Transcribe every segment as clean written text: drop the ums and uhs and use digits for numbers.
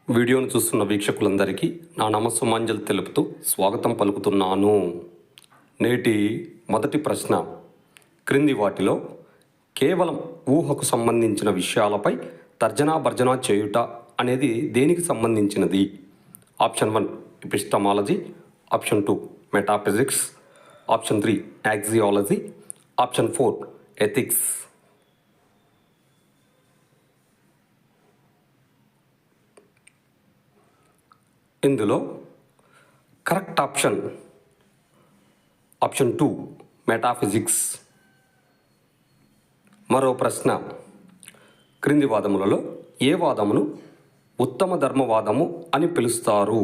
వీడియోను చూస్తున్న వీక్షకులందరికీ నా నమస్సుమాంజలి తెలుపుతూ స్వాగతం పలుకుతున్నాను. నేటి మొదటి ప్రశ్న, క్రింది వాటిలో కేవలం ఊహకు సంబంధించిన విషయాలపై తర్జనా భర్జనా చేయుట అనేది దేనికి సంబంధించినది? Option 1 epistemology, option 2 metaphysics, option 3 axiology, option 4 ethics. ఇందులో కరెక్ట్ ఆప్షన్ 2 మెటాఫిజిక్స్. మరో ప్రశ్న, క్రింది వాదములలో ఏ వాదమును ఉత్తమ ధర్మవాదము అని పిలుస్తారు?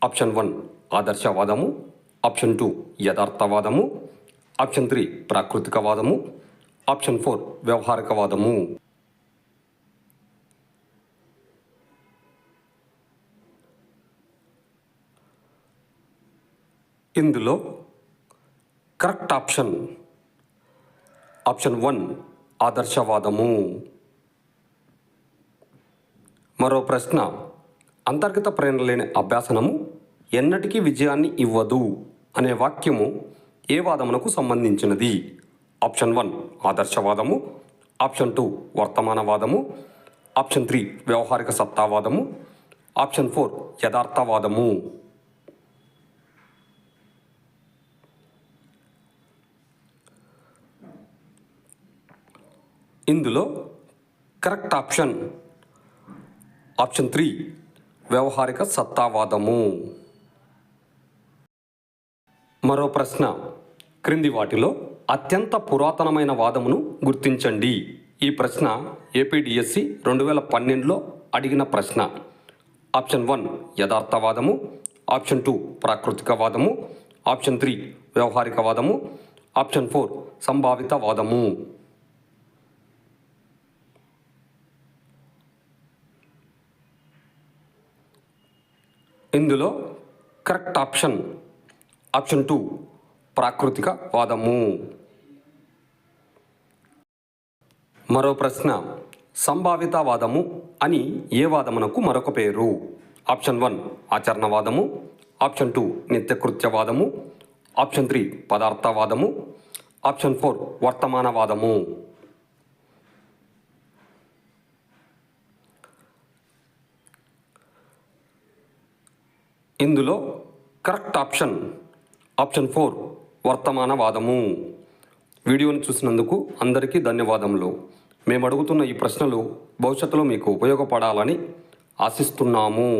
ఆప్షన్ 1 ఆదర్శవాదము, ఆప్షన్ 2 యథార్థవాదము, ఆప్షన్ 3 ప్రాకృతికవాదము, ఆప్షన్ 4 వ్యవహారికవాదము. ఇందులో కరెక్ట్ ఆప్షన్ 1 ఆదర్శవాదము. మరో ప్రశ్న, అంతర్గత ప్రేరణ లేని అభ్యాసనము ఎన్నటికీ విజయాన్ని ఇవ్వదు అనే వాక్యము ఏ వాదమునకు సంబంధించినది? ఆప్షన్ 1 ఆదర్శవాదము, ఆప్షన్ 2 వర్తమానవాదము, ఆప్షన్ 3 వ్యవహారిక సత్తావాదము, ఆప్షన్ 4 యథార్థవాదము. ఇందులో కరెక్ట్ ఆప్షన్ 3 వ్యవహారిక సత్తావాదము. మరో ప్రశ్న, క్రింది వాటిలో అత్యంత పురాతనమైన వాదమును గుర్తించండి. ఈ ప్రశ్న ఏపీడిఎస్సి 2012లో అడిగిన ప్రశ్న. ఆప్షన్ 1 యథార్థవాదము, ఆప్షన్ 2 ప్రాకృతికవాదము, ఆప్షన్ 3 వ్యవహారికవాదము, ఆప్షన్ 4 సంభావితవాదము. ఇందులో కరెక్ట్ ఆప్షన్ 2 ప్రాకృతికవాదము. మరో ప్రశ్న, సంభావితవాదము అని ఏ వాదమునకు మరొక పేరు? ఆప్షన్ 1 ఆచరణవాదము, ఆప్షన్ 2 నిత్యకృత్యవాదము, ఆప్షన్ 3 పదార్థవాదము, ఆప్షన్ 4 వర్తమానవాదము. ఇందులో కరెక్ట్ ఆప్షన్ 4 వర్తమానవాదము. వీడియోను చూసినందుకు అందరికీ ధన్యవాదములు. మేము అడుగుతున్న ఈ ప్రశ్నలు భవిష్యత్తులో మీకు ఉపయోగపడాలని ఆశిస్తున్నాము.